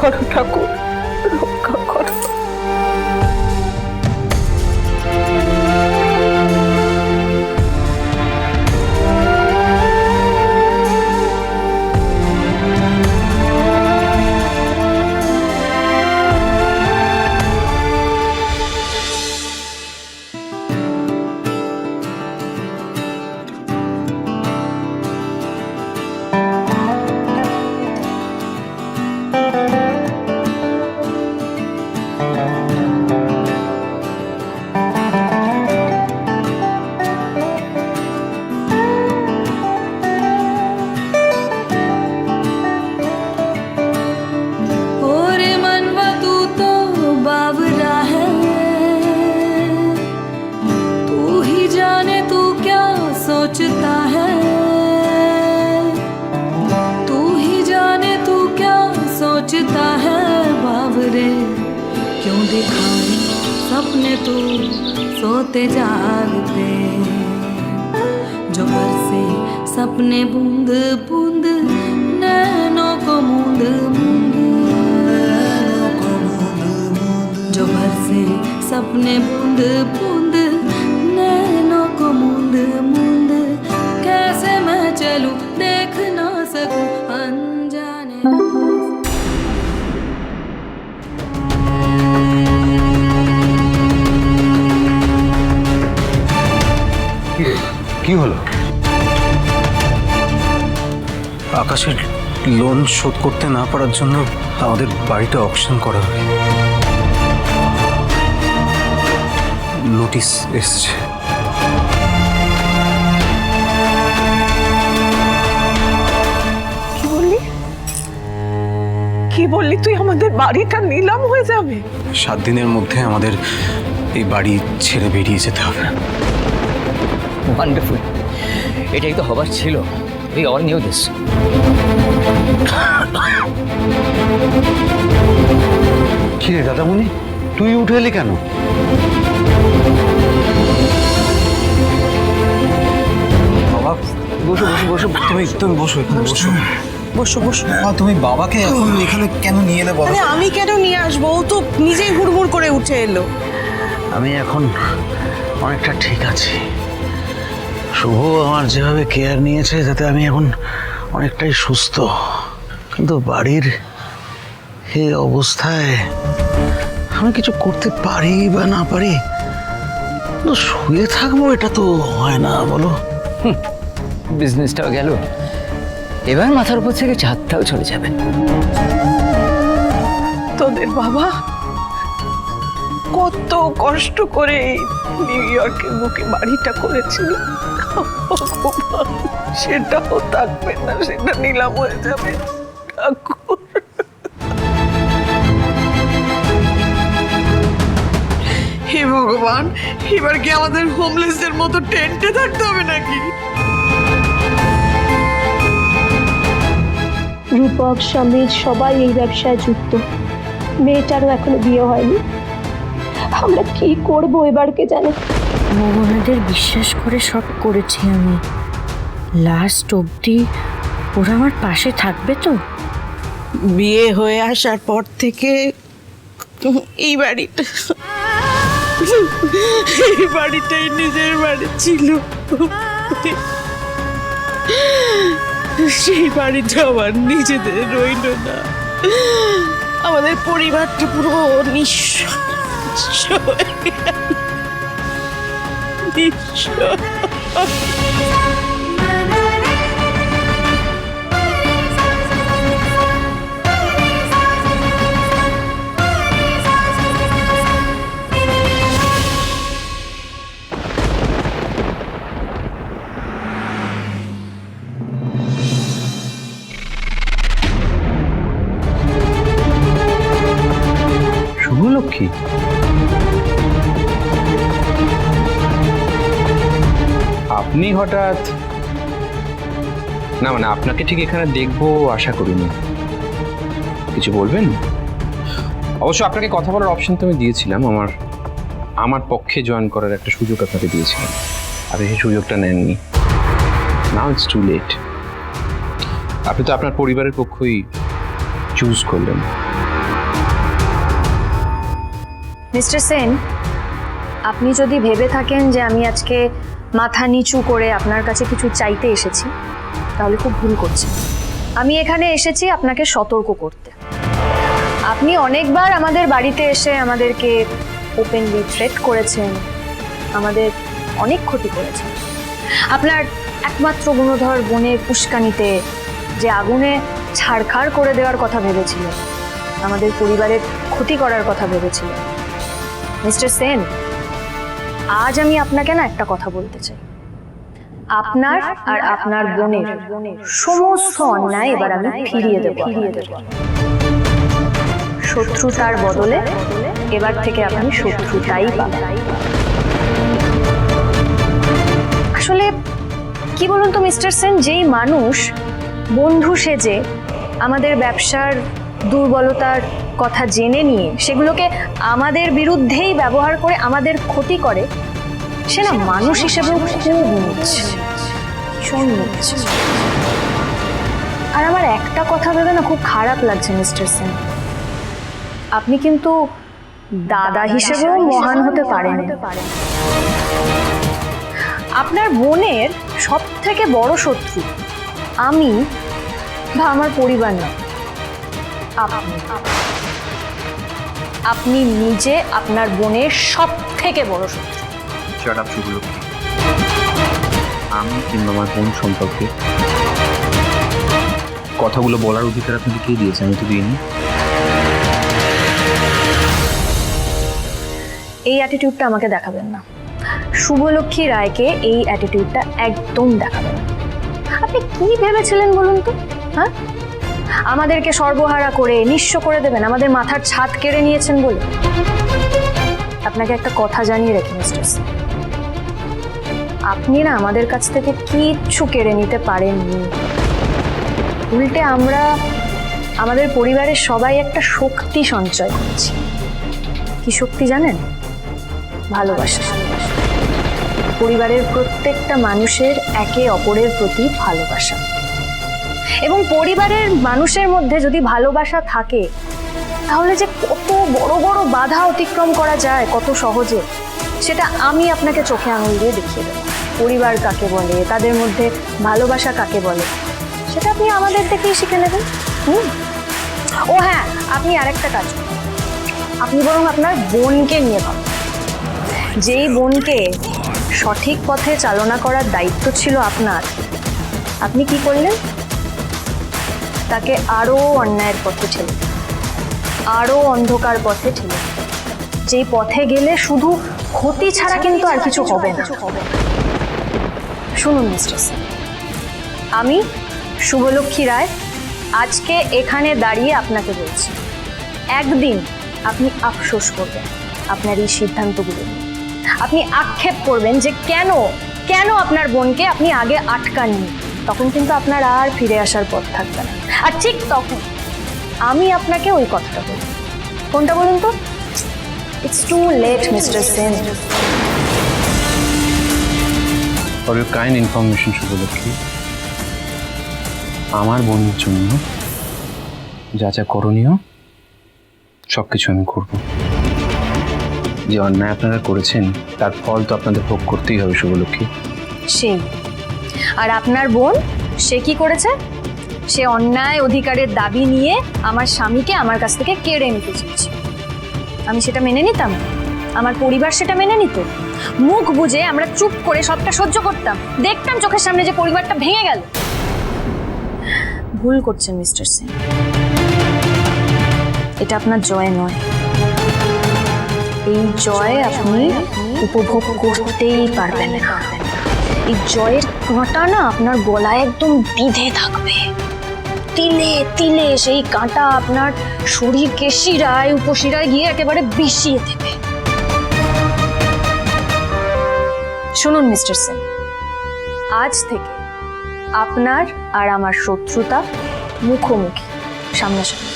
করো ঠাকুর, রক্ষা করো। सोचता है तू ही जाने तू क्या सोचता है बावरे क्यों दिखाए सपने तू सोते जागते जो बरसे सपने बूंद बूंद नैनों को मूंद मूंद जो बरसे सपने बूंद बूंद नैनों को मूंद मूंद कैसे मैं चलूं देख ना सकूं अनजाने কি হলো? আকাশের লোন শোধ করতে না পারার জন্য আমাদের বাড়িটা অকশন করা হয়। নোটিশ এসছে। কি বললি? কি বললি তুই? আমাদের বাড়িটা নিলাম হয়ে যাবে? 7 দিনের মধ্যে আমাদের এই বাড়ি ছেড়ে বেরিয়ে যেতে হবে। ওয়ান্ডারফুল, এটাই তো হবার ছিল। We all new this. কি রে দাদামণি, তুই উঠে এলি কেন? বাবা বসো বসো বসো, তুমি বসো, এখানে বসো বসো বসো। তুমি বাবাকে এখন এখানে কেন নিয়ে এলে বলো? আরে আমি কেন নিয়ে আসবো? ও তো নিজেই হুড়মুড় করে উঠে এলো। আমি এখন অনেকটা ঠিক আছি। শুভ আমার যেভাবে কেয়ার নিয়েছে যাতে আমি এখন অনেকটাই সুস্থ, কিন্তু বাড়ির এই অবস্থায় আমি কিছু করতে পারি বা না পারি, তো শুয়ে থাকবো এটা তো হয় না, বলো। বিজনেসটাও গেল, এবার মাথার উপর থেকে ছাদটাও চলে যাবে। তোদের বাবা কত কষ্ট করে নিউ ইয়র্কের বুকে বাড়িটা করেছিল, সেটাও থাকবে না, সেটা নিলাম হয়ে যাবে। ঠাকুর, হে ভগবান, এবার কি আমাদের হোমলেসদের মতো টেন্টে থাকতে হবে নাকি? রূপক, সমীর সবাই এই ব্যবসায় যুক্ত। মেয়েটারও এখনো বিয়ে হয়নি। আমরা কি করবো এবার কে জানে। ভগবানদের বিশ্বাস করে সব করেছি আমি। লাস্ট অবধি ওরা আমার পাশে থাকবে তো? বিয়ে হয়ে আসার পর থেকে এই বাড়িটাই নিজের বাড়ি ছিল। সেই বাড়িটা আবার নিজেদের রইল না। আমাদের পরিবারটা পুরো নিঃস্ব হয়ে গেল। নিঃস্ব। শুভলক্ষ্মী, আপনি হঠাৎ? না মানে আপনাকে ঠিক এখানে দেখবো আশা করিনি। কিছু বলবেন? অবশ্য আপনাকে কথা বলার অপশন তো আমি দিয়েছিলাম, আমার পক্ষে জয়েন করার একটা সুযোগ আপনাকে দিয়েছিলাম, আপনি সেই সুযোগটা নেননি। Now it's too late. আপনি তো আপনার পরিবারের পক্ষই চুজ করলেন। মিস্টার সেন, আপনি যদি ভেবে থাকেন যে আমি আজকে মাথা নিচু করে আপনার কাছে কিছু চাইতে এসেছি, তাহলে খুব ভুল করছেন। আমি এখানে এসেছি আপনাকে সতর্ক করতে। আপনি অনেকবার আমাদের বাড়িতে এসে আমাদেরকে ওপেনলি থ্রেট করেছেন, আমাদের অনেক ক্ষতি করেছেন। আপনার একমাত্র গুণধর বোনের উস্কানিতে যে আগুনে ছাড়খাড় করে দেওয়ার কথা ভেবেছিলেন, আমাদের পরিবারের ক্ষতি করার কথা ভেবেছিলেন। মিস্টার সেন, আজ আমি আপনাকে না একটা কথা বলতে চাই। আপনার আর আপনার বোনের সমস্ত অন্যায় এবার আমি ফিরিয়ে দেব। শত্রুতার বদলে এবার থেকে আপনি শত্রুতাই পাবেন। আসলে কি বলুন তো মিস্টার সেন, যেই মানুষ বন্ধু সেজে আমাদের ব্যবসার দুর্বলতার কথা জেনে নিয়ে সেগুলোকে আমাদের বিরুদ্ধেই ব্যবহার করে আমাদের ক্ষতি করে, সে না মানুষ হিসেবেও খুব নিচ্ছে, ভীষণ নিচ্ছে। আর আমার একটা কথা ভেবে না খুব খারাপ লাগছে মিস্টার সেন, আপনি কিন্তু দাদা হিসেবেও মহান হতে পারেন। আপনার বোনের সব থেকে বড় শত্রু আমি বা আমার পরিবার না, আপনি নিজে আপনার বোনের সব থেকে বড় শত্রু। Shut up Shubhalakshmi. আমি কিংবা আমার বোন সম্পর্কে কথাগুলো বলার অধিকার আপনাকে কে দিয়েছে? আমি তো দিইনি। এই অ্যাটিটিউডটা আমাকে দেখাবেন না। শুভলক্ষ্মী রায়কে এই অ্যাটিটিউডটা একদম দেখাবেন না। আপনি কি ভেবেছিলেন বলুন তো? হ্যাঁ, আমাদেরকে সর্বহারা করে নিঃস্ব করে দেবেন, আমাদের মাথার ছাদ কেড়ে নিয়েছেন বলে? আপনাকে একটা কথা জানিয়ে রাখি মিস্টার সিং, আপনি না আমাদের কাছ থেকে কিচ্ছু কেড়ে নিতে পারেননি। উল্টে আমরা আমাদের পরিবারের সবাই একটা শক্তি সঞ্চয় করছি। কি শক্তি জানেন? ভালোবাসা। পরিবারের প্রত্যেকটা মানুষের একে অপরের প্রতি ভালোবাসা। এবং পরিবারের মানুষের মধ্যে যদি ভালোবাসা থাকে, তাহলে যে কত বড় বড় বাধা অতিক্রম করা যায় কত সহজে, সেটা আমি আপনাকে চোখে আঙুল দিয়ে দেখিয়ে দেব। পরিবার কাকে বলে, তাদের মধ্যে ভালোবাসা কাকে বলে, সেটা আপনি আমাদের থেকেই শিখে নেবেন। ও হ্যাঁ, আপনি আরেকটা কাজ করুন, আপনি বরং আপনার বোনকে নিয়ে ভাবুন। যেই বোনকে সঠিক পথে চালনা করার দায়িত্ব ছিল আপনার, আপনি কি করলেন? তাকে আরো অন্যায়ের পথে ঠেলে, আরো অন্ধকার পথে ঠেলে, যেই পথে গেলে শুধু ক্ষতি ছাড়া কিন্তু আর কিছু হবে না। শুনুন মিস্টার সিং, আমি শুভলক্ষ্মী রায় আজকে এখানে দাঁড়িয়ে আপনাকে বলছি, একদিন আপনি আফসোস করবেন আপনার এই সিদ্ধান্তগুলো নিয়ে। আপনি আক্ষেপ করবেন যে কেন আপনার বোনকে আপনি আগে আটকাননি। তখন কিন্তু আপনার আর ফিরে আসার পথ থাকবে না। আর ঠিক তখন আমি আপনাকে ওই কথাটা বলব। কোনটা বলুন তো? It's too late mister Sen. For your kind information Shubhalakshmi, আমার বোনের জন্য যা যা করণীয় সব কিছু আমি করব। যে অন্যায় আপনারা করেছেন তার ফল তো আপনাদের ভোগ করতেই হবে শুভলক্ষ্মী। সেই আর আপনার বোন, সে কি করেছে? সে অন্যায় অধিকারের দাবি নিয়ে আমার স্বামীকে আমার কাছ থেকে কেড়ে নিতে চেয়েছে। আমি সেটা মেনে নিতাম? আমার পরিবার সেটা মেনে নিত? মুখ বুজে আমরা চুপ করে সবটা সহ্য করতাম, দেখতাম চোখের সামনে যে পরিবারটা ভেঙে গেল? ভুল করছেন মিস্টার সিং, এটা আপনার জয় নয়। এই জয় আপনি উপভোগ করতেই পারবেন না। এই জয়ের কাঁটা না আপনার গলায় একদম বিঁধে থাকবে, তিলে তিলে সেই কাঁটা আপনার শরীরকে শিরায় উপশিরায় গিয়ে একেবারে বিষিয়ে দেবে। শুনুন মিস্টার সিং, আজ থেকে আপনার আর আমার শত্রুতা মুখোমুখি, সামনাসামনি।